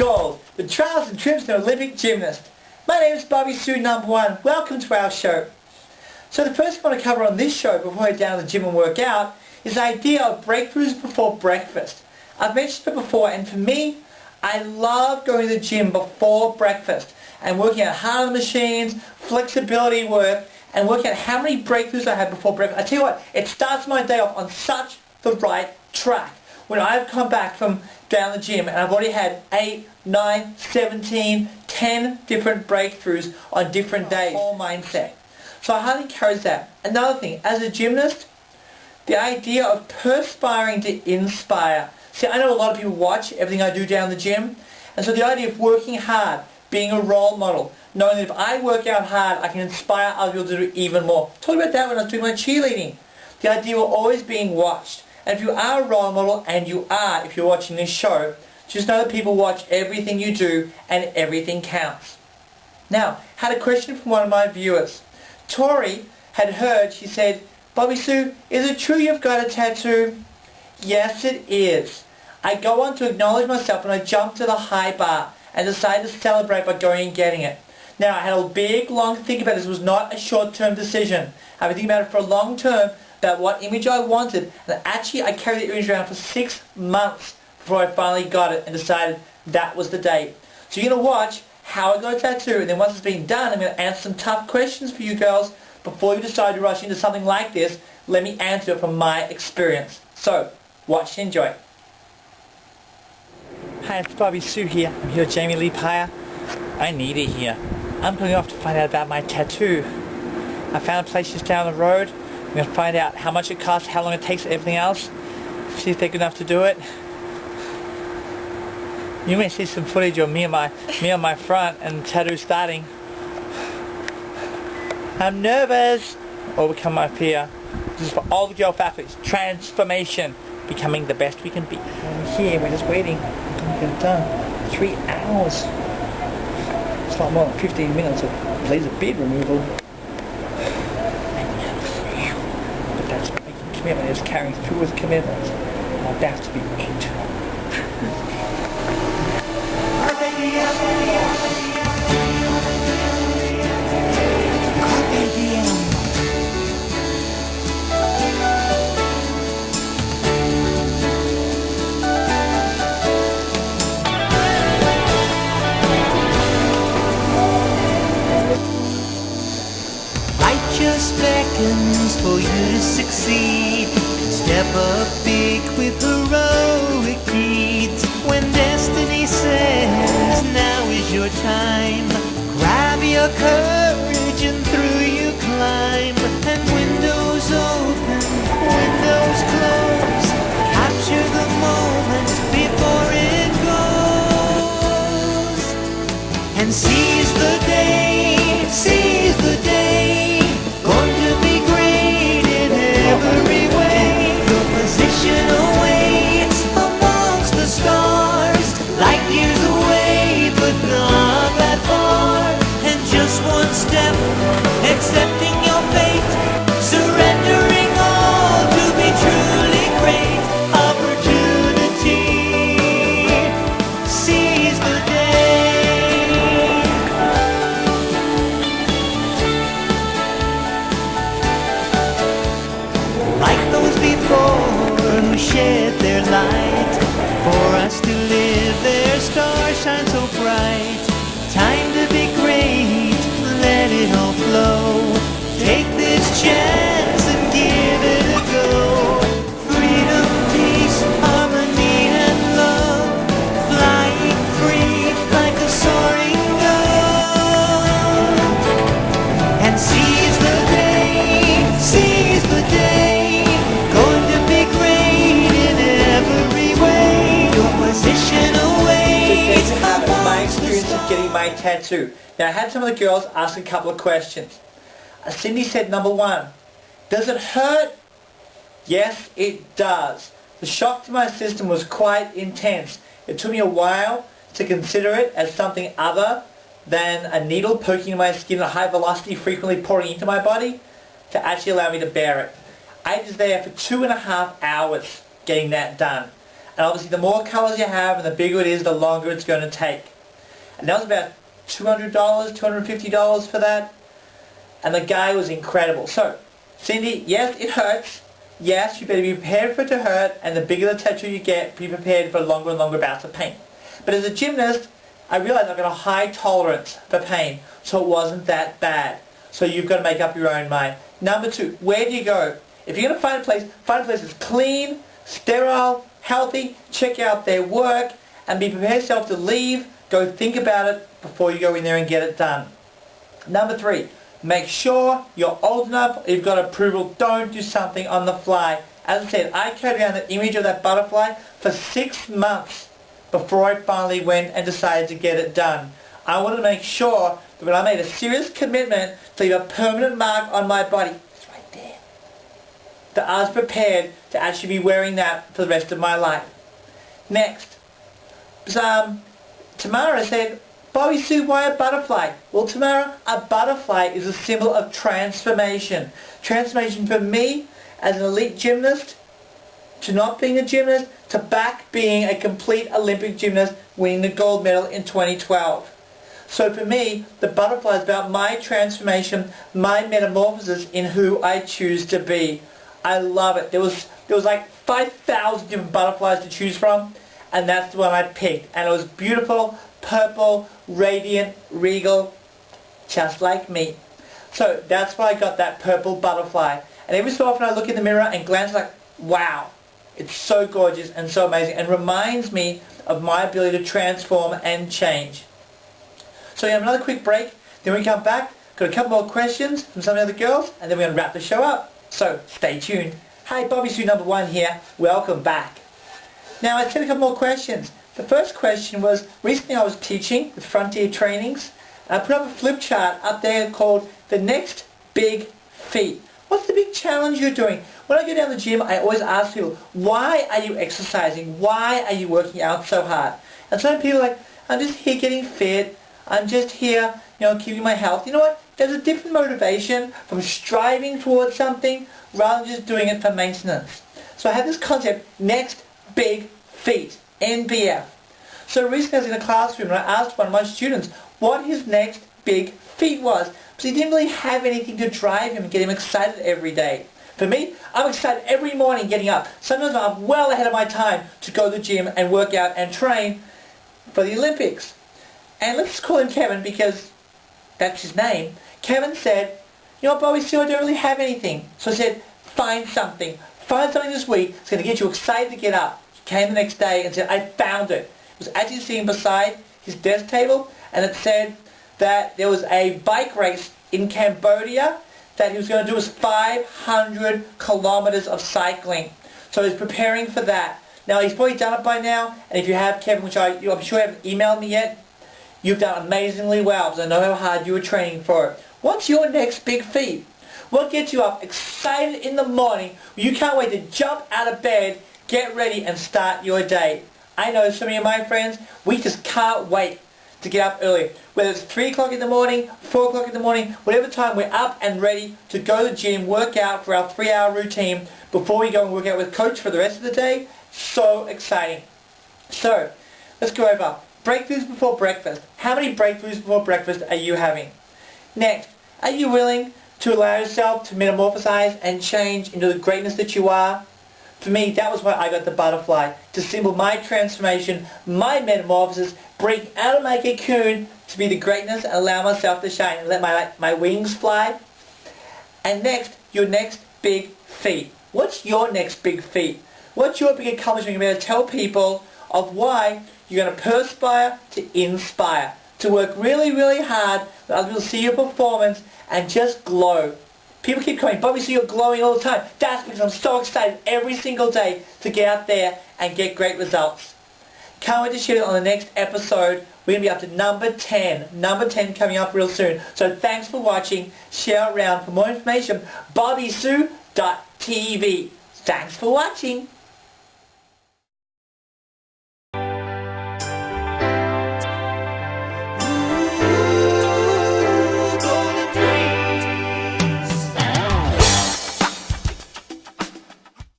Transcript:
gold, the trials and trips of an Olympic gymnast. My name is Bobbie-Sue #1. Welcome to our show. So the first thing I want to cover on this show before I head down to the gym and work out is the idea of breakthroughs before breakfast. I've mentioned it before, and for me, I love going to the gym before breakfast and working out hard on the machines, flexibility work, and working out how many breakthroughs I had before breakfast. I tell you what, it starts my day off on such the right track. When I've come back from down the gym and I've already had 8, 9, 17, 10 different breakthroughs on different days. Whole mindset. So I highly encourage that. Another thing, as a gymnast, the idea of perspiring to inspire. See, I know a lot of people watch everything I do down the gym, and so the idea of working hard, being a role model, knowing that if I work out hard, I can inspire other people to do even more. Talk about that when I was doing my cheerleading. The idea of always being watched. And if you are a role model, and you are if you're watching this show, just know that people watch everything you do and everything counts. Now, had a question from one of my viewers. Tori had heard, she said, Bobbie-Sue, is it true you've got a tattoo? Yes, it is. I go on to acknowledge myself when I jump to the high bar and decide to celebrate by going and getting it. Now, I had a big, long think about this. It was not a short-term decision. I've been thinking about it for a long term, about what image I wanted, and actually I carried the image around for 6 months before I finally got it and decided that was the date. So you're going to watch how I got a tattoo, and then once it's been done, I'm going to answer some tough questions for you girls before you decide to rush into something like this. Let me answer it from my experience. So, watch and enjoy. Hi, it's Bobbie-Sue here. I'm here with Jamie Lee Pyer. I need it here. I'm going off to find out about my tattoo. I found a place just down the road. I'm going to find out how much it costs, how long it takes, everything else. See if they're good enough to do it. You may see some footage of me on my front and the tattoo starting. I'm nervous. Overcome my fear. This is for all the girl athletes. Transformation. Becoming the best we can be. We're here, we're just waiting. We're going to get it done. 3 hours. It's a lot more than 15 minutes of laser bead removal. That's making commitment, is carrying through with commitment. I'm about to be it. Life just beckons for you to succeed. Step up big with heroic deeds. When destiny says now is your time, grab your courage and through you climb. And windows open, windows close. Capture the moment before it goes. And seize the day, seize the day. Going to be great in every way. Your position awaits amongst the stars. Light years away, but not that far. And just one step, accepting your fate, surrendering all to be truly great. Opportunity, seize the day. Like those before who shed their light, for us to live, their star shines so bright. Time to be great, let it all flow. Take this chance and give it a go. Freedom, peace, harmony and love. Flying free like a soaring dove. And seize the day, seize the day. Going to be great in every way. Your position awaits My amongst the experience of getting stars. my tattoo. Now I had some of the girls ask a couple of questions. Cindy said, number 1, does it hurt? Yes, it does. The shock to my system was quite intense. It took me a while to consider it as something other than a needle poking in my skin at high velocity, frequently pouring into my body, to actually allow me to bear it. I was there for 2.5 hours getting that done. And obviously the more colors you have and the bigger it is, the longer it's going to take. And that was about $200, $250 for that. And the guy was incredible. So, Cindy, yes, it hurts. Yes, you better be prepared for it to hurt, and the bigger the tattoo you get, be prepared for longer and longer bouts of pain. But as a gymnast, I realized I've got a high tolerance for pain, so it wasn't that bad. So you've got to make up your own mind. Number 2, where do you go? If you're going to find a place that's clean, sterile, healthy, check out their work, and be prepared yourself to leave. Go think about it before you go in there and get it done. Number 3, make sure you're old enough, you've got approval. Don't do something on the fly. As I said, I carried around the image of that butterfly for 6 months before I finally went and decided to get it done. I wanted to make sure that when I made a serious commitment to leave a permanent mark on my body, it's right there, that I was prepared to actually be wearing that for the rest of my life. Next, Tamara said, Bobbie-Sue, why a butterfly? Well, Tamara, a butterfly is a symbol of transformation. Transformation for me as an elite gymnast, to not being a gymnast, to back being a complete Olympic gymnast, winning the gold medal in 2012. So for me, the butterfly is about my transformation, my metamorphosis in who I choose to be. I love it. There was like 5,000 different butterflies to choose from, and that's the one I picked. And it was beautiful, purple, radiant, regal, just like me. So that's why I got that purple butterfly. And every so often I look in the mirror and glance like, wow, it's so gorgeous and so amazing, and reminds me of my ability to transform and change. So we have another quick break, then we come back, got a couple more questions from some of the other girls, and then we're going to wrap the show up. So stay tuned. Hi, Bobbie-Sue number 1 here. Welcome back. Now I said a couple more questions. The first question was, recently I was teaching with Frontier Trainings, and I put up a flip chart up there called The Next Big Feat. What's the big challenge you're doing? When I go down to the gym, I always ask people, why are you exercising? Why are you working out so hard? And some people are like, I'm just here getting fit. I'm just here, keeping my health. You know what? There's a different motivation from striving towards something rather than just doing it for maintenance. So I have this concept, Next Big Feat, NBF. So recently I was in a classroom and I asked one of my students what his next big feat was, because he didn't really have anything to drive him and get him excited every day. For me, I'm excited every morning getting up. Sometimes I'm well ahead of my time to go to the gym and work out and train for the Olympics. And let's just call him Kevin because that's his name. Kevin said, you know what, Bobbie-Sue, I don't really have anything. So I said, find something. Find something this week that's going to get you excited to get up. He came the next day and said, I found it. It was actually sitting beside his desk table, and it said that there was a bike race in Cambodia that he was going to do was 500 kilometers of cycling. So he's preparing for that. Now he's probably done it by now, and if you have, Kevin, which I'm sure you haven't emailed me yet, you've done amazingly well, because I know how hard you were training for it. What's your next big feat? What gets you up excited in the morning when you can't wait to jump out of bed, get ready, and start your day? I know so many of my friends, we just can't wait to get up early. Whether it's 3 o'clock in the morning, 4 o'clock in the morning, whatever time, we're up and ready to go to the gym, work out for our 3-hour routine before we go and work out with Coach for the rest of the day. So exciting. So, let's go over breakthroughs before breakfast. How many breakthroughs before breakfast are you having? Next, are you willing to allow yourself to metamorphosize and change into the greatness that you are? For me, that was why I got the butterfly, to symbol my transformation, my metamorphosis, break out of my cocoon to be the greatness and allow myself to shine and let my wings fly. And next, your next big feat. What's your next big feat? What's your big accomplishment you're going to tell people of why you're going to perspire to inspire, to work really, really hard, that other people see your performance and just glow. People keep coming, Bobbie-Sue, you're glowing all the time. That's because I'm so excited every single day to get out there and get great results. Can't wait to share it on the next episode. We're going to be up to number 10. Number 10 coming up real soon. So thanks for watching. Share it around. For more information, Bobbie-Sue.tv. Thanks for watching.